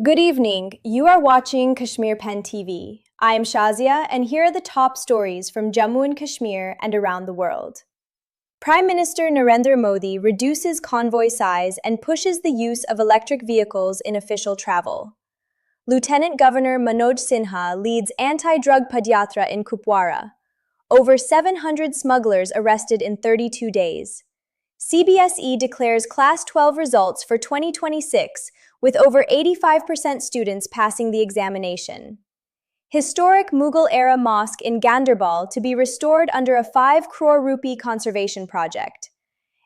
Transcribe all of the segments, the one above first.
Good evening. You are watching Kashmir Pen TV. I am Shazia, and here are the top stories from Jammu and Kashmir and around the world. Prime Minister Narendra Modi reduces convoy size and pushes the use of electric vehicles in official travel. Lieutenant Governor Manoj Sinha leads anti-drug padyatra in Kupwara. Over 700 smugglers arrested in 32 days. CBSE declares Class 12 results for 2026, with over 85% students passing the examination. Historic Mughal-era mosque in Ganderbal to be restored under a 5 crore rupee conservation project.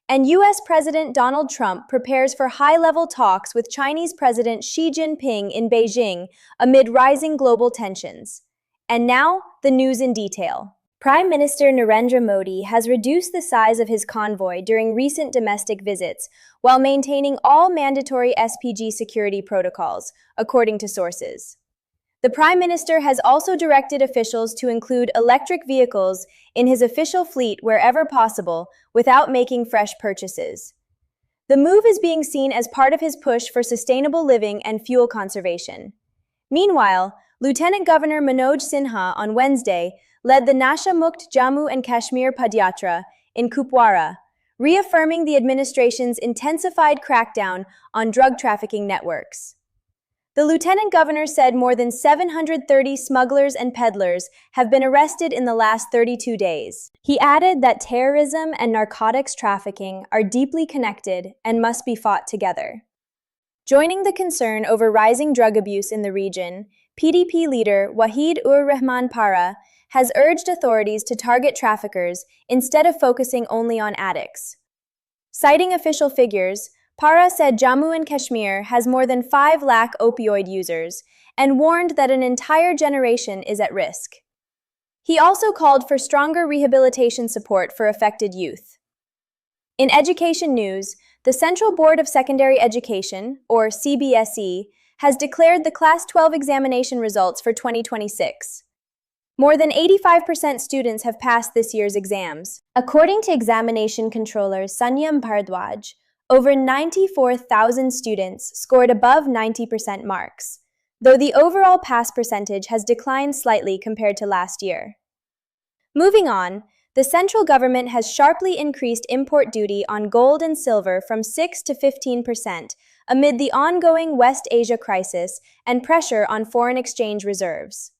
And U.S. President Donald Trump prepares for high-level talks with Chinese President Xi Jinping in Beijing amid rising global tensions. And now, the news in detail. Prime Minister Narendra Modi has reduced the size of his convoy during recent domestic visits while maintaining all mandatory SPG security protocols, according to sources. The Prime Minister has also directed officials to include electric vehicles in his official fleet wherever possible without making fresh purchases. The move is being seen as part of his push for sustainable living and fuel conservation. Meanwhile, Lieutenant Governor Manoj Sinha on Wednesday led the Nasha Mukt Jammu and Kashmir Padyatra in Kupwara, reaffirming the administration's intensified crackdown on drug trafficking networks. The lieutenant governor said more than 730 smugglers and peddlers have been arrested in the last 32 days. He added that terrorism and narcotics trafficking are deeply connected and must be fought together. Joining the concern over rising drug abuse in the region, PDP leader Wahid-ur-Rahman Para has urged authorities to target traffickers instead of focusing only on addicts. Citing official figures, Para said Jammu and Kashmir has more than 5 lakh opioid users and warned that an entire generation is at risk. He also called for stronger rehabilitation support for affected youth. In education news, the Central Board of Secondary Education, or CBSE, has declared the Class 12 examination results for 2026. More than 85% students have passed this year's exams. According to examination controller Sanyam Bharadwaj, over 94,000 students scored above 90% marks, though the overall pass percentage has declined slightly compared to last year. Moving on, the central government has sharply increased import duty on gold and silver from 6 to 15% amid the ongoing West Asia crisis and pressure on foreign exchange reserves.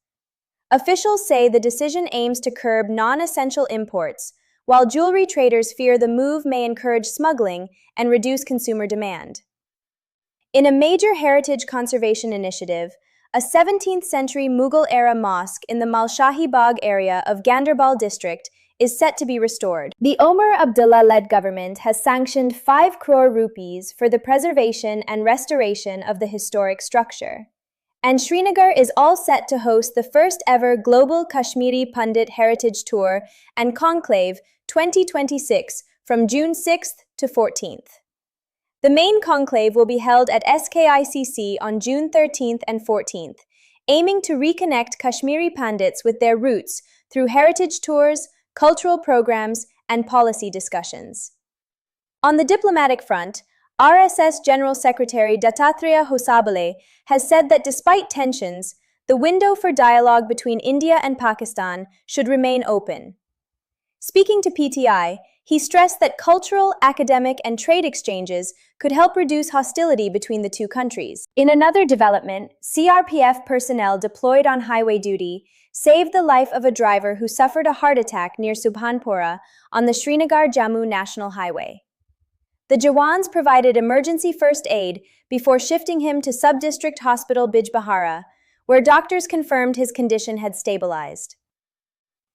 Officials say the decision aims to curb non-essential imports, while jewelry traders fear the move may encourage smuggling and reduce consumer demand. In a major heritage conservation initiative, a 17th-century Mughal-era mosque in the Malshahi Bagh area of Ganderbal district is set to be restored. The Omar Abdullah-led government has sanctioned 5 crore rupees for the preservation and restoration of the historic structure. And Srinagar is all set to host the first-ever Global Kashmiri Pundit Heritage Tour and Conclave 2026 from June 6th to 14th. The main conclave will be held at SKICC on June 13th and 14th, aiming to reconnect Kashmiri Pandits with their roots through heritage tours, cultural programs, and policy discussions. On the diplomatic front, RSS General Secretary Dattatreya Hosabale has said that despite tensions, the window for dialogue between India and Pakistan should remain open. Speaking to PTI, he stressed that cultural, academic, and trade exchanges could help reduce hostility between the two countries. In another development, CRPF personnel deployed on highway duty saved the life of a driver who suffered a heart attack near Subhanpura on the Srinagar-Jammu National Highway. The Jawans provided emergency first aid before shifting him to Sub-District Hospital Bijbehara, where doctors confirmed his condition had stabilized.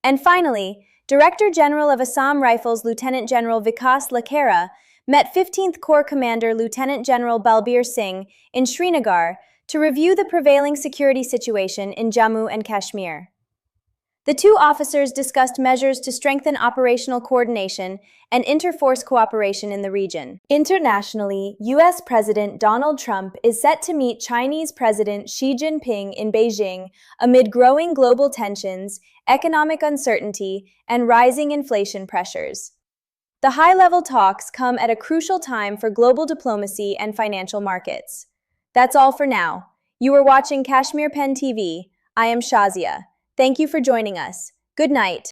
And finally, Director General of Assam Rifles Lieutenant General Vikas Lakhera met 15th Corps Commander Lieutenant General Balbir Singh in Srinagar to review the prevailing security situation in Jammu and Kashmir. The two officers discussed measures to strengthen operational coordination and inter-force cooperation in the region. Internationally, U.S. President Donald Trump is set to meet Chinese President Xi Jinping in Beijing amid growing global tensions, economic uncertainty, and rising inflation pressures. The high-level talks come at a crucial time for global diplomacy and financial markets. That's all for now. You are watching Kashmir Pen TV. I am Shazia. Thank you for joining us. Good night.